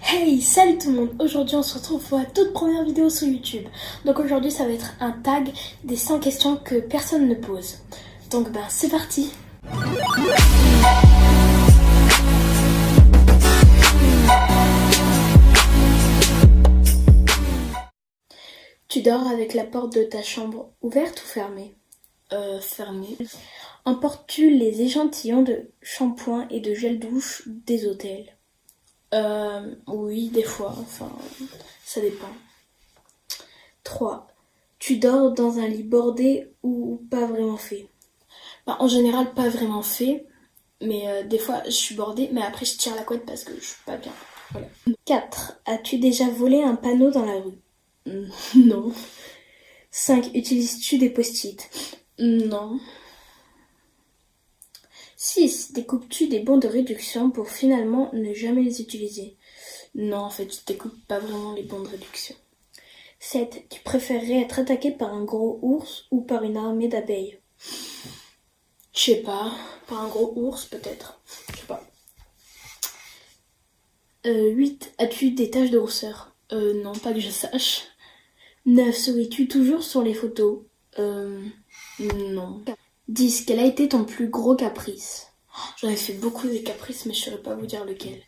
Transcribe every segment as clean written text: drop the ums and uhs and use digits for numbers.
Hey, salut tout le monde. Aujourd'hui on se retrouve pour la toute première vidéo sur YouTube. Donc aujourd'hui ça va être un tag des 100 questions que personne ne pose. Donc c'est parti. Tu dors avec la porte de ta chambre ouverte ou fermée? Fermée. Emportes-tu les échantillons de shampoing et de gel douche des hôtels? Oui, des fois, enfin, ça dépend. 3. Tu dors dans un lit bordé ou pas vraiment fait? En général, pas vraiment fait, mais des fois, je suis bordée, mais après, je tire la couette parce que je suis pas bien. Voilà. 4. As-tu déjà volé un panneau dans la rue? Non. 5. Utilises-tu des post-it? Non. 6. Découpes-tu des bons de réduction pour finalement ne jamais les utiliser? Non, en fait, je découpe pas vraiment les bons de réduction. 7. Tu préférerais être attaqué par un gros ours ou par une armée d'abeilles? Je sais pas, par un gros ours peut-être. Je sais pas. 8. As-tu des taches de rousseur? Non, pas que je sache. 9. Souris-tu toujours sur les photos? Non. 10. Quel a été ton plus gros caprice? J'en ai fait beaucoup des caprices, mais je saurais pas vous dire lequel.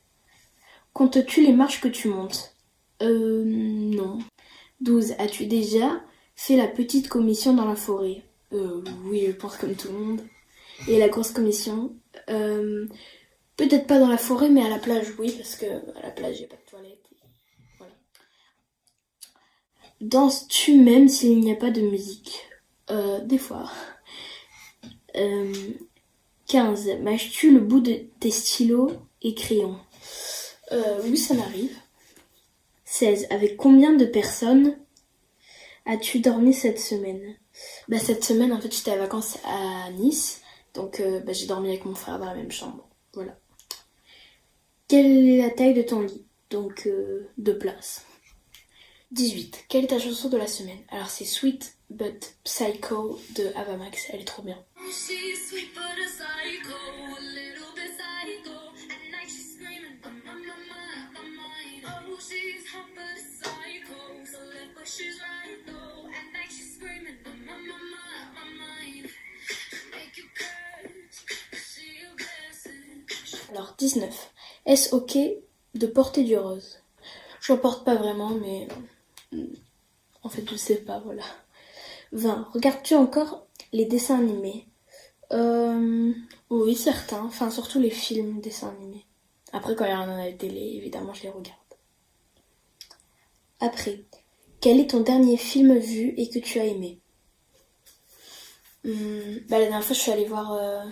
Comptes-tu les marches que tu montes? Non. 12. As-tu déjà fait la petite commission dans la forêt? Oui, je pense comme tout le monde. Et la grosse commission? Peut-être pas dans la forêt, mais à la plage, oui, parce que à la plage, il n'y a pas de toilette. Voilà. Danses-tu même s'il n'y a pas de musique? Des fois. 15. Mâches-tu le bout de tes stylos et crayons? Oui, ça m'arrive. 16. Avec combien de personnes as-tu dormi cette semaine? Cette semaine, en fait, j'étais à vacances à Nice. Donc, j'ai dormi avec mon frère dans la même chambre. Voilà. Quelle est la taille de ton lit? Donc, 2 places. 18. Quelle est ta chanson de la semaine? Alors, c'est Sweet But Psycho de Ava Max. Elle est trop bien. Alors, 19. Est-ce ok de porter du rose? Je n'en porte pas vraiment, mais en fait, je sais pas, voilà. 20. Regardes-tu encore les dessins animés? Oui, certains. Enfin, surtout les films dessins animés. Après, quand il y en a à la télé, évidemment, je les regarde. Après, quel est ton dernier film vu et que tu as aimé? La dernière fois, je suis allée voir...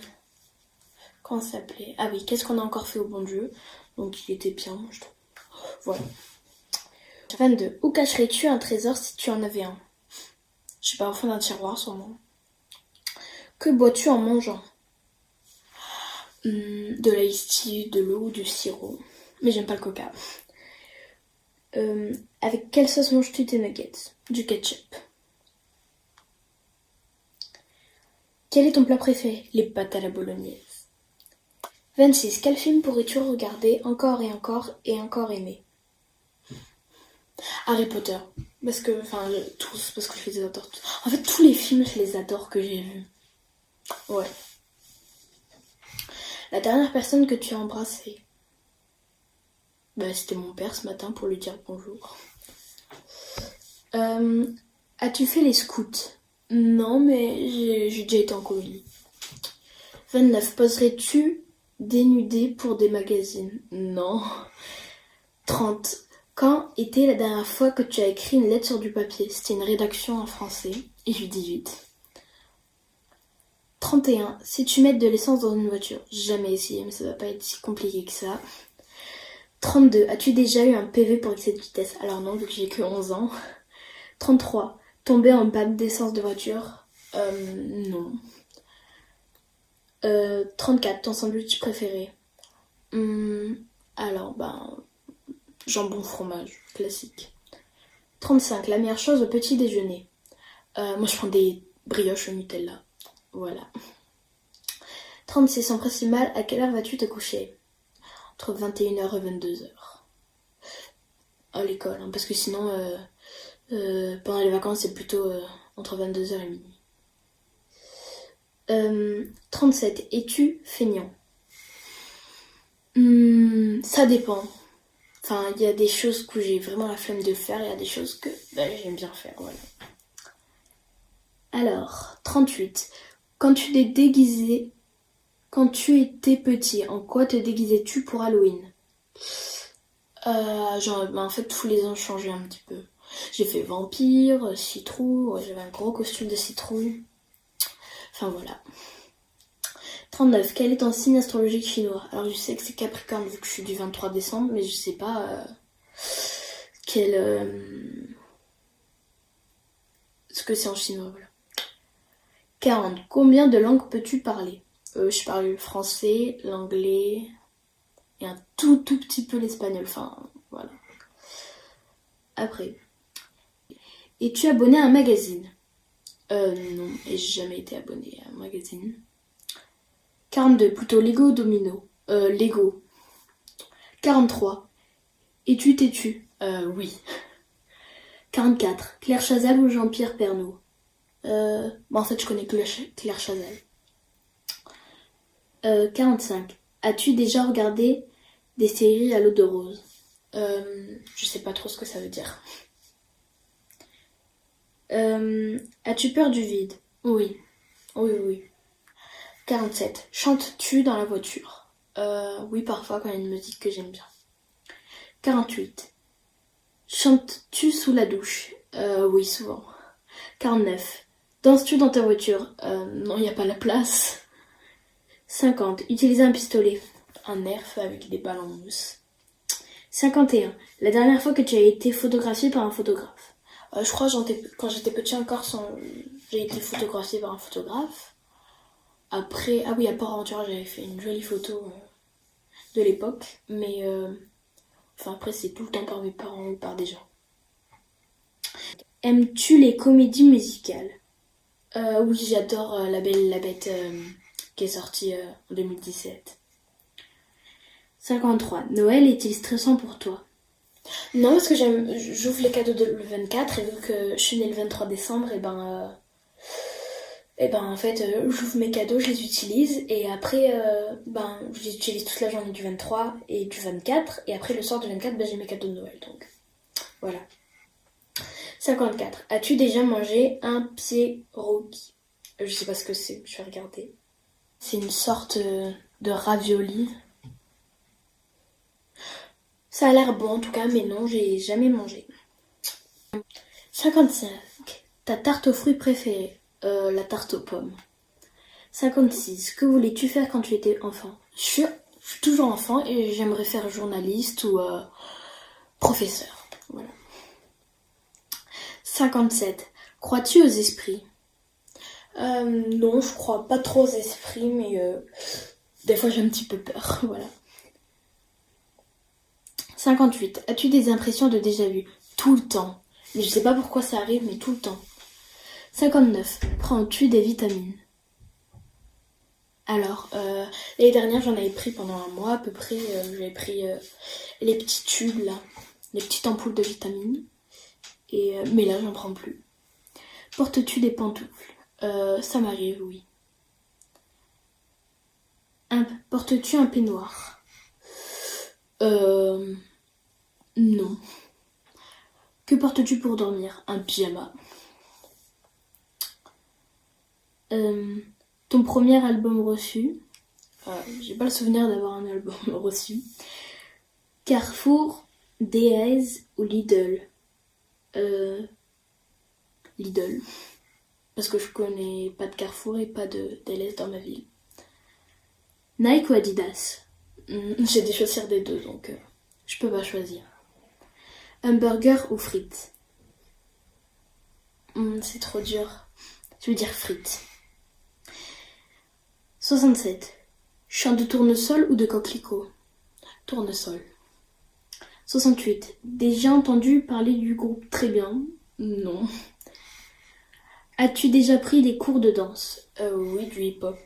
comment ça s'appelait? Ah oui, qu'est-ce qu'on a encore fait au bon Dieu? Donc, il était bien, je trouve. Voilà. 22. Où cacherais-tu un trésor si tu en avais un? Je sais pas, au fond d'un tiroir, sûrement. Que bois-tu en mangeant? De l'ice tea, de l'eau ou du sirop. Mais j'aime pas le coca. Avec quelle sauce manges-tu tes nuggets? Du ketchup. Quel est ton plat préféré? Les pâtes à la bolognaise. 26. Quel film pourrais-tu regarder encore et encore et encore aimer? Harry Potter. Parce que, tous, parce que je les adore tous. En fait, tous les films, je les adore que j'ai vus. Ouais. La dernière personne que tu as embrassée? C'était mon père ce matin pour lui dire bonjour. As-tu fait les scouts? Non, mais j'ai déjà été en colonie. 29. Poserais-tu dénudé pour des magazines? Non. 30. Quand était la dernière fois que tu as écrit une lettre sur du papier? C'était une rédaction en français. Et j'ai 18. 31. Si tu mets de l'essence dans une voiture? Jamais essayé, mais ça va pas être si compliqué que ça. 32. As-tu déjà eu un PV pour excès de vitesse? Alors non, vu que j'ai que 11 ans. 33. Tomber en panne d'essence de voiture? Non. 34. Ton sandwich préféré? Alors, jambon fromage, classique. 35. La meilleure chose au petit déjeuner? Moi, je prends des brioches au Nutella. Voilà. 36. Sans principal, à quelle heure vas-tu te coucher? Entre 21h et 22h. à l'école, hein, parce que sinon, pendant les vacances, c'est plutôt entre 22h et minuit. 37. Es-tu feignant? Ça dépend. Enfin, il y a des choses que j'ai vraiment la flemme de faire, il y a des choses que j'aime bien faire, voilà. Alors, 38. Quand tu t'es déguisé, quand tu étais petit, en quoi te déguisais-tu pour Halloween? En fait, tous les ans, je changeais un petit peu. J'ai fait vampire, citrouille, j'avais un gros costume de citrouille. Enfin, voilà. 39. Quel est ton signe astrologique chinois? Alors, je sais que c'est Capricorne vu que je suis du 23 décembre, mais je sais pas ce que c'est en chinois, voilà. 40. Combien de langues peux-tu parler? Je parle le français, l'anglais et un tout petit peu l'espagnol. Enfin, voilà. Après. Es-tu abonné à un magazine? Non, et j'ai jamais été abonné à un magazine. 42. Plutôt Lego ou Domino? Lego. 43. Es-tu têtu? Oui. 44. Claire Chazal ou Jean-Pierre Pernaut? En fait, je connais Claire Chazal. 45. As-tu déjà regardé des séries à l'eau de rose? Je sais pas trop ce que ça veut dire. As-tu peur du vide? Oui. Oui. 47. Chantes-tu dans la voiture? Oui, parfois quand il y a une musique que j'aime bien. 48. Chantes-tu sous la douche? Oui, souvent. 49. Danses-tu dans ta voiture? Non, il n'y a pas la place. 50. Utiliser un pistolet. Un nerf avec des balles en mousse. 51. La dernière fois que tu as été photographié par un photographe. Je crois quand j'étais petit encore, j'ai été photographiée par un photographe. Après, à Port Aventura, j'avais fait une jolie photo de l'époque. Mais après, c'est tout le temps par mes parents ou par des gens. Aimes-tu les comédies musicales? Oui, j'adore La Belle et la Bête qui est sortie en 2017. 53. Noël est-il stressant pour toi? Non, parce que j'ouvre les cadeaux le 24 et vu que je suis née le 23 décembre, en fait, j'ouvre mes cadeaux, je les utilise et après, je les utilise toute la journée du 23 et du 24 et après le soir du 24, j'ai mes cadeaux de Noël, donc voilà. 54. As-tu déjà mangé un pierogi? Je sais pas ce que c'est, je vais regarder. C'est une sorte de ravioli. Ça a l'air bon en tout cas, mais non, j'ai jamais mangé. 55. Ta tarte aux fruits préférée? La tarte aux pommes. 56. Que voulais-tu faire quand tu étais enfant? Je suis toujours enfant et j'aimerais faire journaliste ou professeur. Voilà. 57. Crois-tu aux esprits? Non, je crois pas trop aux esprits, mais des fois j'ai un petit peu peur. Voilà. 58. As-tu des impressions de déjà-vu? Tout le temps. Mais je sais pas pourquoi ça arrive, mais tout le temps. 59. Prends-tu des vitamines? Alors, l'année dernière, j'en avais pris pendant un mois à peu près. J'avais pris les petits tubes, là, les petites ampoules de vitamines. Mais là, j'en prends plus. Portes-tu des pantoufles? Ça m'arrive, oui. Portes-tu un peignoir? Non. Que portes-tu pour dormir? Un pyjama. Ton premier album reçu? J'ai pas le souvenir d'avoir un album reçu. Carrefour, Delhaize ou Lidl? Lidl. Parce que je connais pas de Carrefour et pas de Delhaize dans ma ville. Nike ou Adidas? J'ai des chaussures des deux, donc je peux pas choisir. Hamburger ou frites? C'est trop dur. Je veux dire frites. 67. Chant de tournesol ou de coquelicot? Tournesol. 68. Déjà entendu parler du groupe Très Bien? Non. As-tu déjà pris des cours de danse? Oui, du hip-hop.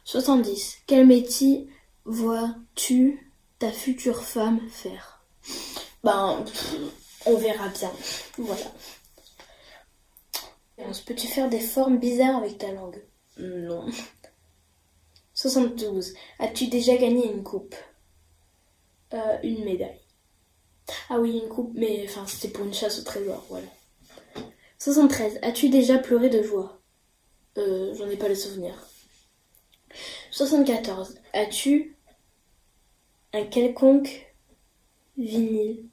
70. Quel métier vois-tu ta future femme faire? Ben, on verra bien. Voilà. Peux-tu faire des formes bizarres avec ta langue? Non. 72. As-tu déjà gagné une coupe? Une médaille. Ah oui, une coupe, mais enfin, c'était pour une chasse au trésor, voilà. 73. As-tu déjà pleuré de joie? J'en ai pas le souvenir. 74. As-tu un quelconque vinyle?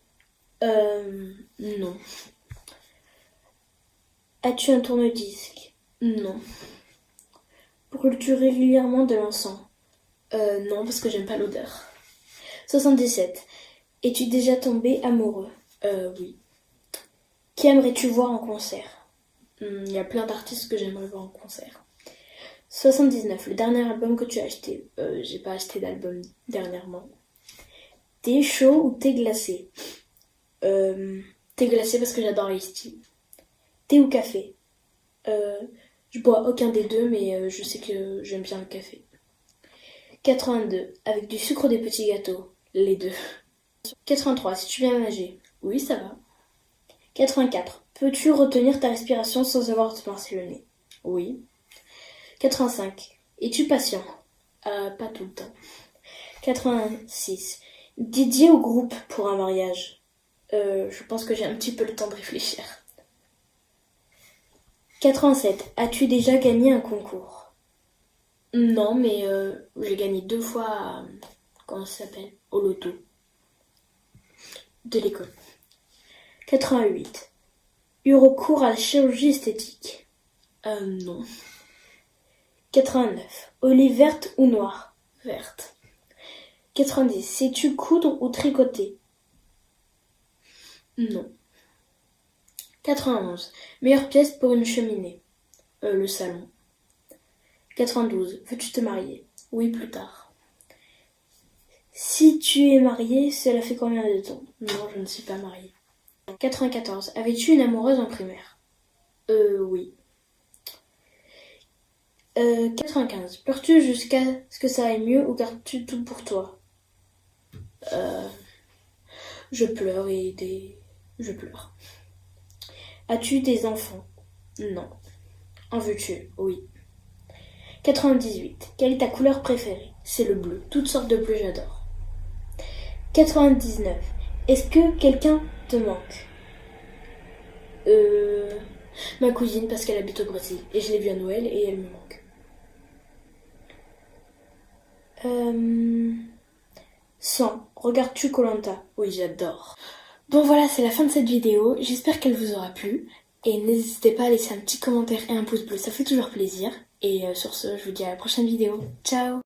Non. As-tu un tourne-disque? Non. Brûles-tu régulièrement de l'encens? Non, parce que j'aime pas l'odeur. 77. Es-tu déjà tombé amoureux? Oui. Qui aimerais-tu voir en concert? Il y a plein d'artistes que j'aimerais voir en concert. 79. Le dernier album que tu as acheté? J'ai pas acheté d'album dernièrement. Thé chaud ou thé glacé? Thé glacé parce que j'adore les styles. Thé ou café? Je bois aucun des deux, mais je sais que j'aime bien le café. 82. Avec du sucre ou des petits gâteaux? Les deux. 83. Si tu viens nager? Oui, ça va. 84. Peux-tu retenir ta respiration sans avoir à te pincer le nez? Oui. 85. Es-tu patient? Pas tout le temps. 86. Dédié au groupe pour un mariage? Je pense que j'ai un petit peu le temps de réfléchir. 87. As-tu déjà gagné un concours? Non, mais j'ai gagné 2 fois à... Comment ça s'appelle? Au loto. De l'école. 88. Eu recours à la chirurgie esthétique? Non. 89. Olive verte ou noire? Verte. 90. Sais-tu coudre ou tricoter? Non. 91. Meilleure pièce pour une cheminée? Le salon. 92. Veux-tu te marier? Oui, plus tard. Si tu es marié, cela fait combien de temps? Non, je ne suis pas mariée. 94. Avais-tu une amoureuse en primaire? Oui. 95. Pleures-tu jusqu'à ce que ça aille mieux ou gardes-tu tout pour toi? Je pleure je pleure. As-tu des enfants? Non. En veux-tu? Oui. 98. Quelle est ta couleur préférée? C'est le bleu. Toutes sortes de bleus, j'adore. 99. Est-ce que quelqu'un te manque? Ma cousine parce qu'elle habite au Brésil et je l'ai vue à Noël et elle me manque. 100. Regardes-tu koh? Oui, j'adore. Bon voilà, c'est la fin de cette vidéo. J'espère qu'elle vous aura plu. Et n'hésitez pas à laisser un petit commentaire et un pouce bleu, ça fait toujours plaisir. Et sur ce, je vous dis à la prochaine vidéo. Ciao!